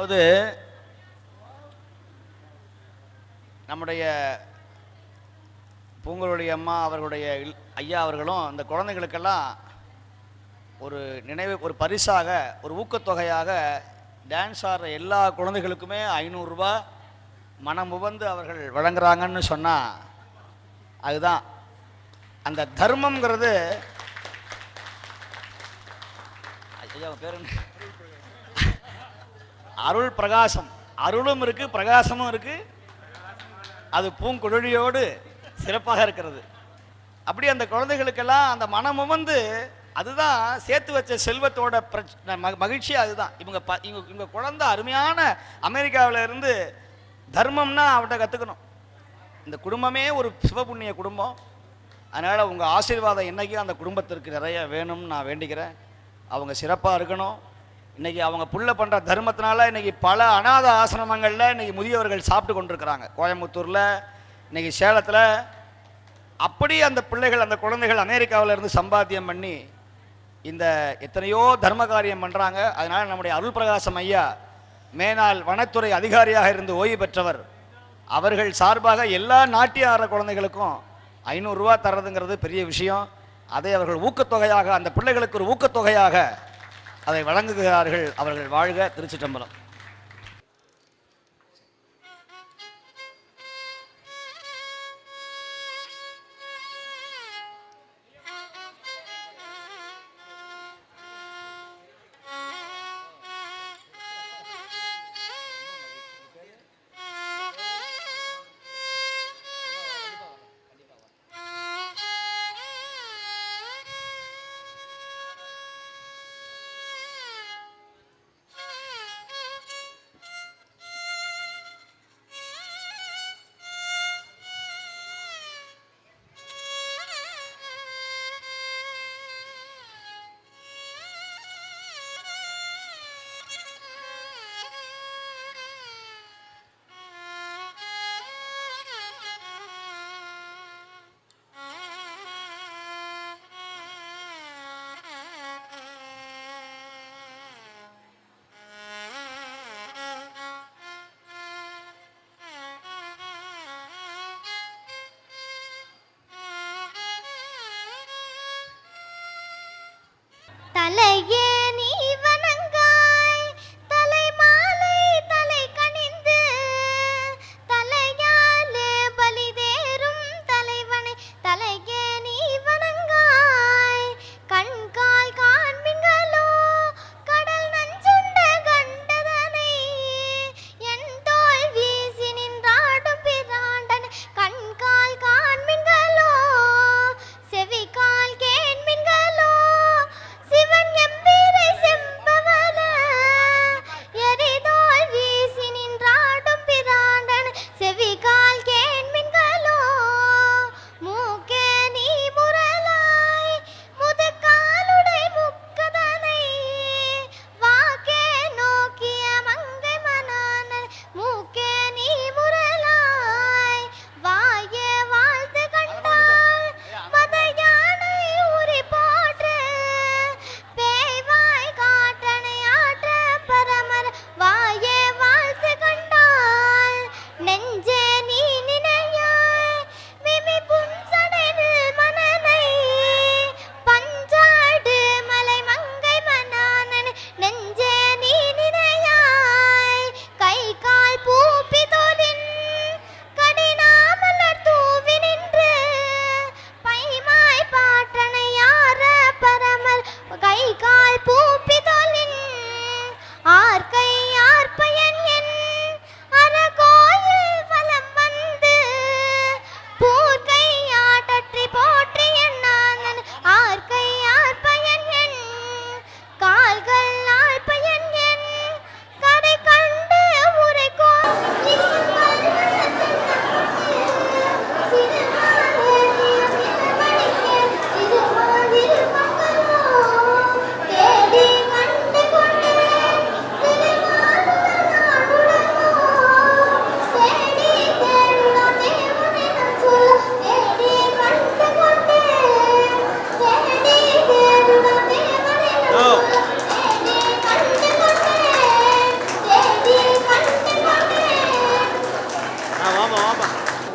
S12: அதாவது நம்முடைய பூங்குழலி அம்மா அவர்களுடைய ஐயா அவர்களும் அந்த குழந்தைகளுக்கெல்லாம் ஒரு ஒரு பரிசாக ஒரு ஊக்கத்தொகையாக டான்ஸ் ஆடுற எல்லா குழந்தைகளுக்குமே 500 ரூபாய் மனமுவந்து அவர்கள் வழங்குறாங்கன்னு சொன்னால் அதுதான் அந்த தர்மம்ங்கிறது. ஐயா பேர் என்ன? அருள் பிரகாசம். அருளும் இருக்கு, பிரகாசமும் இருக்கு. அது பூங்குழலியோடு சிறப்பாக இருக்கிறது. அப்படி அந்த குழந்தைகளுக்கெல்லாம் அந்த மனமுவந்து அதுதான் சேர்த்து வச்ச செல்வத்தோட மகிழ்ச்சி. அதுதான் இவங்க குழந்தை அருமையான அமெரிக்காவில் இருந்து தர்மம்னா அவட்ட கற்றுக்கணும். இந்த குடும்பமே ஒரு சிவபுண்ணிய குடும்பம். அதனால் உங்கள் ஆசீர்வாதம் என்றைக்கும் அந்த குடும்பத்திற்கு நிறைய வேணும்னு நான் வேண்டிக்கிறேன். அவங்க சிறப்பாக இருக்கணும். இன்றைக்கி அவங்க புள்ள பண்ணுற தர்மத்தினால இன்றைக்கி பல அநாத ஆசிரமங்களில் இன்றைக்கி முதியவர்கள் சாப்பிட்டு கொண்டிருக்கிறாங்க. கோயம்புத்தூரில், இன்றைக்கி சேலத்தில். அப்படி அந்த பிள்ளைகள் அந்த குழந்தைகள் அமெரிக்காவில் இருந்து சம்பாத்தியம் பண்ணி இந்த எத்தனையோ தர்ம காரியம் பண்ணுறாங்க. அதனால் நம்முடைய அருள் பிரகாசம் ஐயா மேனாள் வனத்துறை அதிகாரியாக இருந்து ஓய்வு பெற்றவர், அவர்கள் சார்பாக எல்லா நாட்டிய ஆடுற குழந்தைகளுக்கும் 500 ரூபா தர்றதுங்கிறது பெரிய விஷயம். அதை அவர்கள் ஊக்கத்தொகையாக அந்த பிள்ளைகளுக்கு ஒரு ஊக்கத்தொகையாக அதை வழங்குகிறார்கள். அவர்கள் வாழ்க. திருச்சிற்றம்பலம்.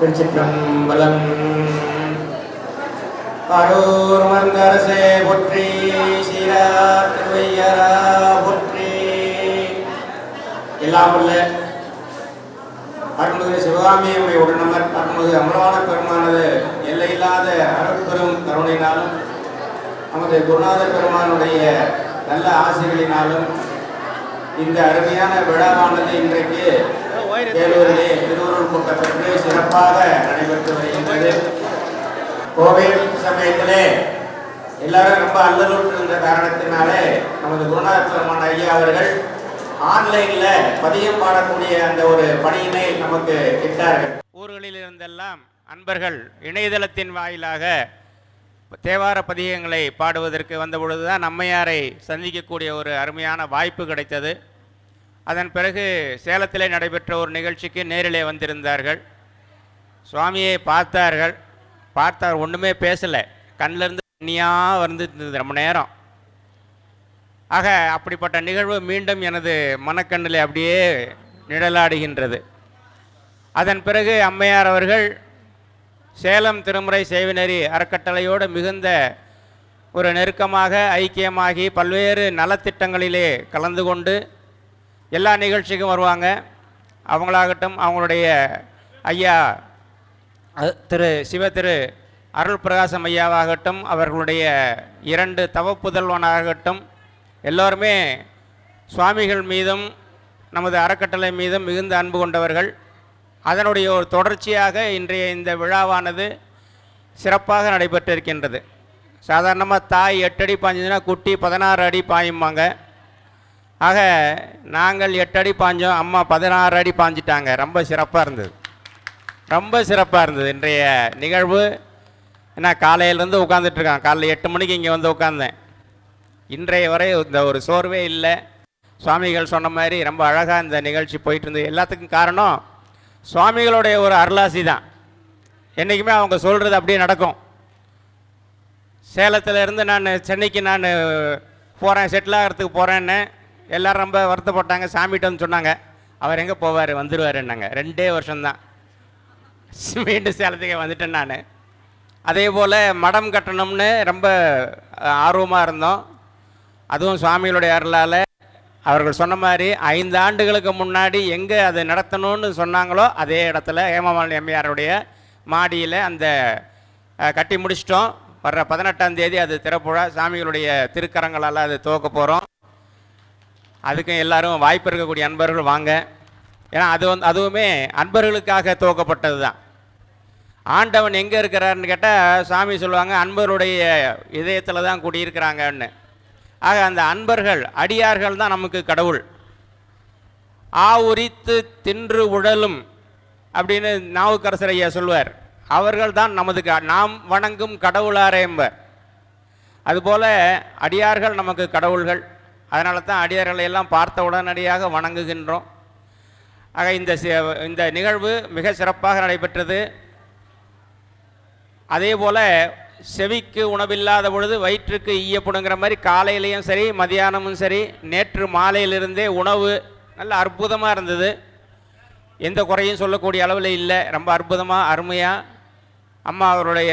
S13: திருச்சிற்றம்பலம். அரூர் மங்கரசே போற்றி, சீரார் திருவையரா போற்றி. எல்லாம் உள்ள அருள்மிகு சிவகாமியம்மை உடனமர் அருள்மிகு அமலான பெருமானது எல்லையில்லாத அருட்பெரும் கருணையினாலும் நமது குருநாத பெருமானுடைய நல்ல ஆசைகளினாலும் இந்த அருமையான விழாவானது இன்றைக்கு வேலூரிலே திருவருள் கூட்டம் பெற்று சிறப்பாக நடைபெற்று வருகின்றது. கோவில் சமயத்திலே எல்லாரும் ரொம்ப அல்லலுற்று இருந்த காரணத்தினாலே நமது குருநாத பெருமான் ஐயா அவர்கள் ஆன்லைன்ல பதியம் பாடக்கூடிய அந்த ஒரு பணியினை நமக்கு இட்டார்கள்.
S14: ஊர்களில் இருந்தெல்லாம் அன்பர்கள் இணையதளத்தின் வாயிலாக தேவார பதிகங்களை பாடுவதற்கு வந்த பொழுதுதான் அம்மையாரை சந்திக்கக்கூடிய ஒரு அருமையான வாய்ப்பு கிடைத்தது. அதன் பிறகு சேலத்திலே நடைபெற்ற ஒரு நிகழ்ச்சிக்கு நேரிலே வந்திருந்தார்கள். சுவாமியை பார்த்தார் ஒன்றுமே பேசலை, கண்ணிலேருந்து தண்ணியாக வந்துருந்தது ரொம்ப நேரம். ஆக அப்படிப்பட்ட நிகழ்வு மீண்டும் எனது மனக்கண்ணில் அப்படியே நிழலாடுகின்றது. அதன் பிறகு அம்மையார் அவர்கள் சேலம் திருமுறை சேவினரி அறக்கட்டளையோடு மிகுந்த ஒரு நெருக்கமாக ஐக்கியமாகி பல்வேறு நலத்திட்டங்களிலே கலந்து கொண்டு எல்லா நிகழ்ச்சிக்கும் வருவாங்க. அவங்களாகட்டும், அவங்களுடைய ஐயா திரு அருள் பிரகாசம் ஐயாவாகட்டும், அவர்களுடைய 2 தவப்புதல்வனாகட்டும், எல்லோருமே சுவாமிகள் மீதும் நமது அறக்கட்டளை மீதும் மிகுந்த அன்பு கொண்டவர்கள். அதனுடைய ஒரு தொடர்ச்சியாக இன்றைய இந்த விழாவானது சிறப்பாக நடைபெற்றிருக்கின்றது. சாதாரணமாக தாய் 8 அடி பாய்ஞ்சதுன்னா குட்டி 16 அடி பாயும்பாங்க. ஆக நாங்கள் 8 அடி பாய்ஞ்சோம், அம்மா 16 அடி பாய்ஞ்சிட்டாங்க. ரொம்ப சிறப்பாக இருந்தது இன்றைய நிகழ்வு. ஏன்னா காலையிலேருந்து உட்காந்துட்ருக்கான், காலையில் 8 மணிக்கு இங்கே வந்து உட்காந்தேன். இன்றைய வரை இந்த ஒரு சோர்வே இல்லை. சுவாமிகள் சொன்ன மாதிரி ரொம்ப அழகாக இந்த நிகழ்ச்சி போயிட்டு இருந்தது. எல்லாத்துக்கும் காரணம் சுவாமிகளுடைய ஒரு அருளாசி தான். என்றைக்குமே அவங்க சொல்கிறது அப்படியே நடக்கும். சேலத்தில் இருந்து நான் சென்னைக்கு போகிறேன், செட்டில் ஆகிறதுக்கு போகிறேன்னு எல்லோரும் ரொம்ப வருத்தப்பட்டாங்க. சாமிகிட்ட வந்து சொன்னாங்க, அவர் எங்கே போவார், வந்துடுவாருன்னாங்க. 2 வருஷம்தான் மீண்டும் சேலத்துக்கே வந்துட்டேன் நான். அதே போல் மடம் கட்டணும்னு ரொம்ப ஆர்வமாக இருந்தோம். அதுவும் சுவாமிகளுடைய அருளால் அவர்கள் சொன்ன மாதிரி 5 ஆண்டுகளுக்கு முன்னாடி எங்கே அதை நடத்தணும்னு சொன்னாங்களோ அதே இடத்துல ஹேமமாலினி அம்மையாருடைய மாடியில் அந்த கட்டி முடிச்சிட்டோம். வர்ற 18ஆம் தேதி அது திறப்புழா. சாமிகளுடைய திருக்கரங்களால் அது துவக்க போகிறோம். அதுக்கும் எல்லாரும் வாய்ப்பு இருக்கக்கூடிய அன்பர்கள் வாங்க. ஏன்னா அதுவுமே அன்பர்களுக்காக துவக்கப்பட்டது தான். ஆண்டவன் எங்கே இருக்கிறாருன்னு கேட்டால் சாமி சொல்லுவாங்க, அன்பர்களுடைய இதயத்தில் தான் குடியிருக்கிறாங்கன்னு. ஆக அந்த அன்பர்கள் அடியார்கள் தான் நமக்கு கடவுள். உரித்து தின்று உழலும் அப்படின்னு நாவுக்கரசர் ஐயா சொல்வார். அவர்கள் தான் நமது நாம் வணங்கும் கடவுளாரே என்பர். அதுபோல் அடியார்கள் நமக்கு கடவுள்கள். அதனால தான் அடியார்களை எல்லாம் பார்த்த உடனடியாக வணங்குகின்றோம். ஆக இந்த நிகழ்வு மிக சிறப்பாக நடைபெற்றது. அதே போல் செவிக்கு உணவில்லாத பொழுது வயிற்றுக்கு ஈயப்படுங்கிற மாதிரி காலையிலையும் சரி மதியானமும் சரி நேற்று மாலையிலிருந்தே உணவு நல்ல அற்புதமாக இருந்தது. எந்த குறையும் சொல்லக்கூடிய அளவில் இல்லை. ரொம்ப அற்புதமாக அருமையாக அம்மா அவருடைய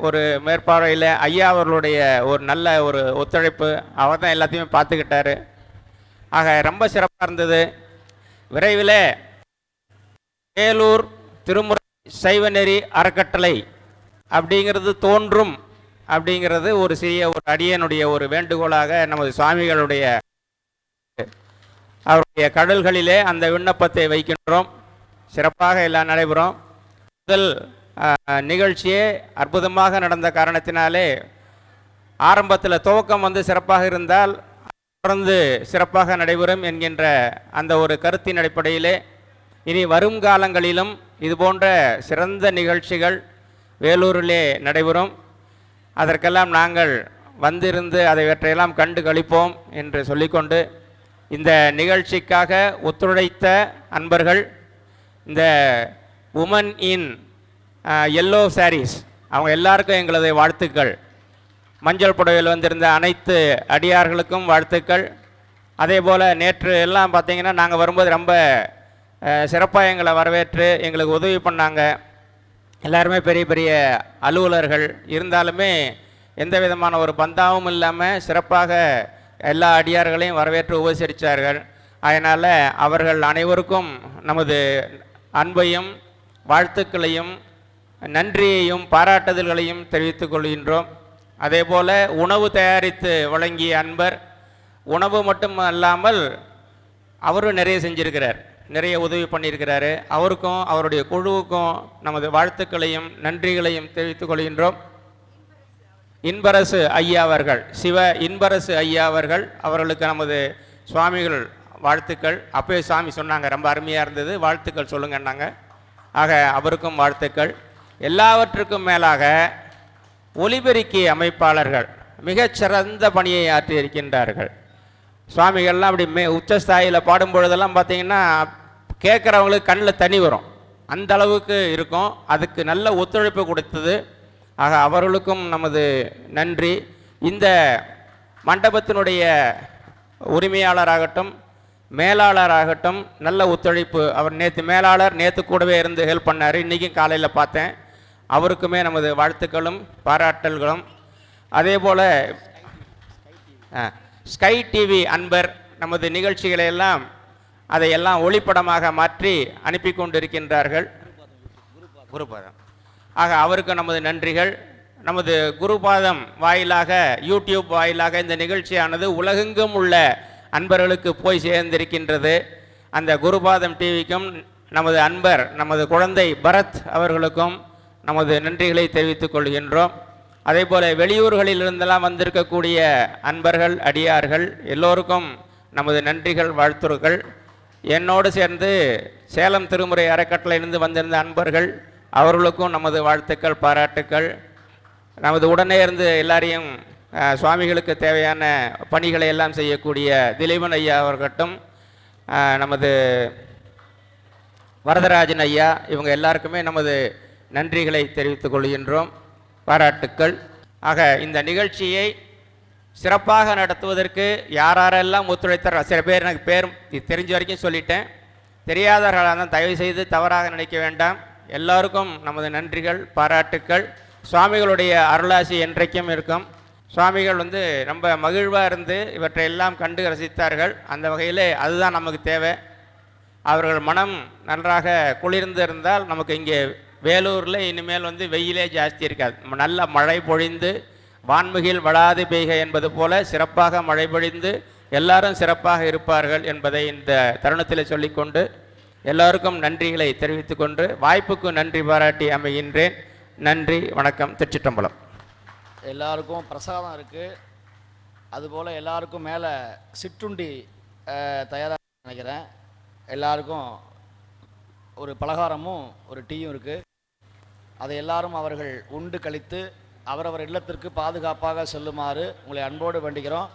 S14: ஒரு மேற்பார்வையில் ஐயா அவர்களுடைய ஒரு நல்ல ஒரு ஒத்துழைப்பு, அவர் தான் எல்லாத்தையுமே பார்த்துக்கிட்டாரு. ஆக ரொம்ப சிறப்பாக இருந்தது. விரைவில் வேலூர் திருமுறை சைவநெறி அறக்கட்டளை அப்படிங்கிறது தோன்றும் அப்படிங்கிறது ஒரு சிறிய ஒரு அடியனுடைய ஒரு வேண்டுகோளாக நமது சுவாமிகளுடைய அவருடைய கடல்களிலே அந்த விண்ணப்பத்தை வைக்கின்றோம். சிறப்பாக எல்லாம் நடைபெறும். முதல் நிகழ்ச்சியே அற்புதமாக நடந்த காரணத்தினாலே ஆரம்பத்தில் துவக்கம் சிறப்பாக இருந்தால் தொடர்ந்து சிறப்பாக நடைபெறும் என்கின்ற அந்த ஒரு கருத்தின் அடிப்படையிலே இனி வரும் காலங்களிலும் இதுபோன்ற சிறந்த நிகழ்ச்சிகள் வேலூரிலே நடைபெறும். அதற்கெல்லாம் நாங்கள் வந்திருந்து அதைவற்றையெல்லாம் கண்டு கழிப்போம் என்று சொல்லிக்கொண்டு இந்த நிகழ்ச்சிக்காக ஒத்துழைத்த அன்பர்கள், இந்த உமன் இன் எல்லோ சாரீஸ் அவங்க எல்லாருக்கும் எங்களது வாழ்த்துக்கள். மஞ்சள் புடவையில் வந்திருந்த அனைத்து அடியார்களுக்கும் வாழ்த்துக்கள். அதே போல் நேற்று எல்லாம் பார்த்திங்கன்னா நாங்கள் வரும்போது ரொம்ப சிறப்பாக எங்களை வரவேற்று எங்களுக்கு உதவி பண்ணாங்க. எல்லாருமே பெரிய பெரிய அலுவலர்கள் இருந்தாலுமே எந்த விதமான ஒரு பந்தாவும் இல்லாமல் சிறப்பாக எல்லா அடியார்களையும் வரவேற்று உபசரித்தார்கள். அதனால் அவர்கள் அனைவருக்கும் நமது அன்பையும் வாழ்த்துக்களையும் நன்றியையும் பாராட்டுதல்களையும் தெரிவித்துக் கொள்கின்றோம். அதே போல் உணவு தயாரித்து வழங்கிய அன்பர் உணவு மட்டும் அல்லாமல் அவரும் நிறைய செஞ்சிருக்கிறார், நிறைய உதவி பண்ணியிருக்கிறாரு. அவருக்கும் அவருடைய குழுவுக்கும் நமது வாழ்த்துக்களையும் நன்றிகளையும் தெரிவித்துக் கொள்கின்றோம். இன்பரசு ஐயா அவர்கள், சிவ இன்பரசு ஐயா அவர்கள், அவர்களுக்கு நமது சுவாமிகள் வாழ்த்துக்கள். அப்போயே சுவாமி சொன்னாங்க, ரொம்ப அருமையாக இருந்தது, வாழ்த்துக்கள் சொல்லுங்கன்னாங்க. ஆக அவருக்கும் வாழ்த்துக்கள். எல்லாவற்றுக்கும் மேலாக ஒலிபெருக்கி அமைப்பாளர்கள் மிகச்சிறந்த பணியை ஆற்றி இருக்கின்றார்கள். சுவாமிகள்லாம் அப்படி உச்சஸ்தாயில் பாடும் பொழுதெல்லாம் பார்த்தீங்கன்னா கேட்குறவங்களுக்கு கண்ணில் தண்ணி வரும், அந்த அளவுக்கு இருக்கும். அதுக்கு நல்ல ஒத்துழைப்பு கொடுத்தது. ஆக அவர்களுக்கும் நமது நன்றி. இந்த மண்டபத்தினுடைய உரிமையாளராகட்டும் மேலாளராகட்டும் நல்ல ஒத்துழைப்பு. அவர் நேற்று மேலாளர் நேற்று கூடவே இருந்து ஹெல்ப் பண்ணார், இன்றைக்கும் காலையில் பார்த்தேன். அவருக்குமே நமது வாழ்த்துக்களும் பாராட்டல்களும். அதே போல் ஸ்கை டிவி அன்பர் நமது நிகழ்ச்சிகளை எல்லாம் அதையெல்லாம் ஒளிப்படமாக மாற்றி அனுப்பி கொண்டிருக்கின்றார்கள். குருபாதம். ஆக அவருக்கு நமது நன்றிகள். நமது குருபாதம் வாயிலாக யூடியூப் வாயிலாக இந்த நிகழ்ச்சியானது உலகெங்கும் உள்ள அன்பர்களுக்கு போய் சேர்ந்திருக்கின்றது. அந்த குருபாதம் டிவிக்கும் நமது அன்பர் நமது குழந்தை பரத் அவர்களுக்கும் நமது நன்றிகளை தெரிவித்துக் கொள்கின்றோம். அதே போல் வெளியூர்களிலிருந்தெல்லாம் வந்திருக்கக்கூடிய அன்பர்கள் அடியார்கள் எல்லோருக்கும் நமது நன்றிகள் வாழ்த்துக்கள். என்னோடு சேர்ந்து சேலம் திருமுறை அறக்கட்டளையிலிருந்து வந்திருந்த அன்பர்கள் அவர்களுக்கும் நமது வாழ்த்துக்கள் பாராட்டுக்கள். நமது உடனே இருந்து எல்லாரையும் சுவாமிகளுக்கு தேவையான பணிகளை எல்லாம் செய்யக்கூடிய திலீபன் ஐயா அவர்கட்டும் நமது வரதராஜன் ஐயா, இவங்க எல்லாருக்குமே நமது நன்றிகளை தெரிவித்துக் கொள்கின்றோம், பாராட்டுக்கள். ஆக இந்த நிகழ்ச்சியை சிறப்பாக நடத்துவதற்கு யாரெல்லாம் ஒத்துழைத்தார், சில பேர் எனக்கு பேர் தெரிஞ்ச வரைக்கும் சொல்லிட்டேன், தெரியாதவர்களாக தான் தயவு செய்து தவறாக நினைக்க வேண்டாம். எல்லோருக்கும் நமது நன்றிகள் பாராட்டுக்கள். சுவாமிகளுடைய அருளாசி என்றைக்கும் இருக்கும். சுவாமிகள் ரொம்ப மகிழ்வாக இருந்து இவற்றை எல்லாம் கண்டு ரசித்தார்கள். அந்த வகையில் அதுதான் நமக்கு தேவை. அவர்கள் மனம் நன்றாக குளிர்ந்து இருந்தால் நமக்கு இங்கே வேலூரில் இனிமேல் வெயிலே ஜாஸ்தி இருக்காது. நல்ல மழை பொழிந்து வான்மிகில் வளாது பெய்க என்பது போல சிறப்பாக மழை பொழிந்து எல்லாரும் சிறப்பாக இருப்பார்கள் என்பதை இந்த தருணத்தில் சொல்லிக்கொண்டு எல்லோருக்கும் நன்றிகளை தெரிவித்துக் கொண்டு வாய்ப்புக்கு நன்றி பாராட்டி அமைகின்றேன். நன்றி, வணக்கம். திருச்சிற்றம்பலம்.
S12: எல்லாருக்கும் பிரசாதம் இருக்குது, அதுபோல் எல்லாருக்கும் மேலே சிற்றுண்டி தயாராக நினைக்கிறேன். எல்லாருக்கும் ஒரு பலகாரமும் ஒரு டீயும் இருக்குது. அதை எல்லாரும் அவர்கள் உண்டு கழித்து அவரவர் இல்லத்திற்கு பாதுகாப்பாக செல்லுமாறு உங்களை அன்போடு வேண்டிக்கிறோம்.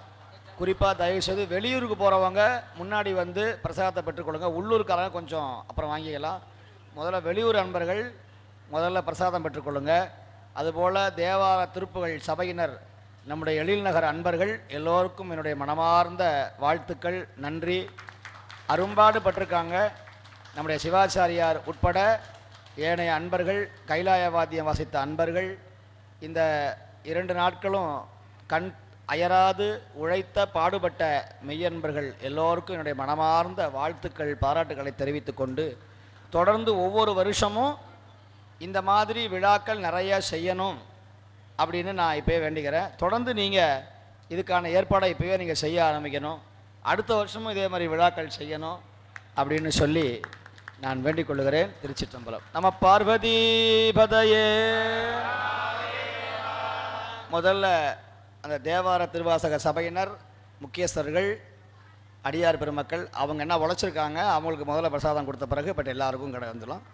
S12: குறிப்பாக தயவுசெய்து வெளியூருக்கு போகிறவங்க முன்னாடி பிரசாதத்தை பெற்றுக்கொள்ளுங்க. உள்ளூர்காரங்க கொஞ்சம் அப்புறம் வாங்கிக்கலாம். முதல்ல வெளியூர் அன்பர்கள் முதல்ல பிரசாதம் பெற்றுக்கொள்ளுங்க. அதுபோல் தேவார திருப்புகள் சபையினர் நம்முடைய எழில்நகர் அன்பர்கள் எல்லோருக்கும் என்னுடைய மனமார்ந்த வாழ்த்துக்கள், நன்றி. அரும்பாடு பட்டிருக்காங்க. நம்முடைய சிவாச்சாரியார் உட்பட ஏனைய அன்பர்கள், கைலாயவாத்தியம் வாசித்த அன்பர்கள், இந்த 2 நாட்களும் கண் அயராது உழைத்த பாடுபட்ட மெய்யன்பர்கள் எல்லோருக்கும் என்னுடைய மனமார்ந்த வாழ்த்துக்கள் பாராட்டுக்களை தெரிவித்து கொண்டு தொடர்ந்து ஒவ்வொரு வருஷமும் இந்த மாதிரி விழாக்கள் நிறைய செய்யணும் அப்படின்னு நான் இப்போயே வேண்டிக்கிறேன். தொடர்ந்து நீங்கள் இதுக்கான ஏற்பாடை இப்போவே நீங்கள் செய்ய ஆரம்பிக்கணும். அடுத்த வருஷமும் இதே மாதிரி விழாக்கள் செய்யணும் அப்படின்னு சொல்லி நான் வேண்டிக் கொள்கிறேன். திருச்சிற்றம்பலம். நம்ம பார்வதி பதையே. முதல்ல அந்த தேவார திருவாசக சபையினர், முக்கியஸ்தர்கள், அடியார் பெருமக்கள் அவங்க என்ன உழைச்சிருக்காங்க, அவங்களுக்கு முதல்ல பிரசாதம் கொடுத்த பிறகு பட் எல்லாருக்கும் வந்துடலாம்.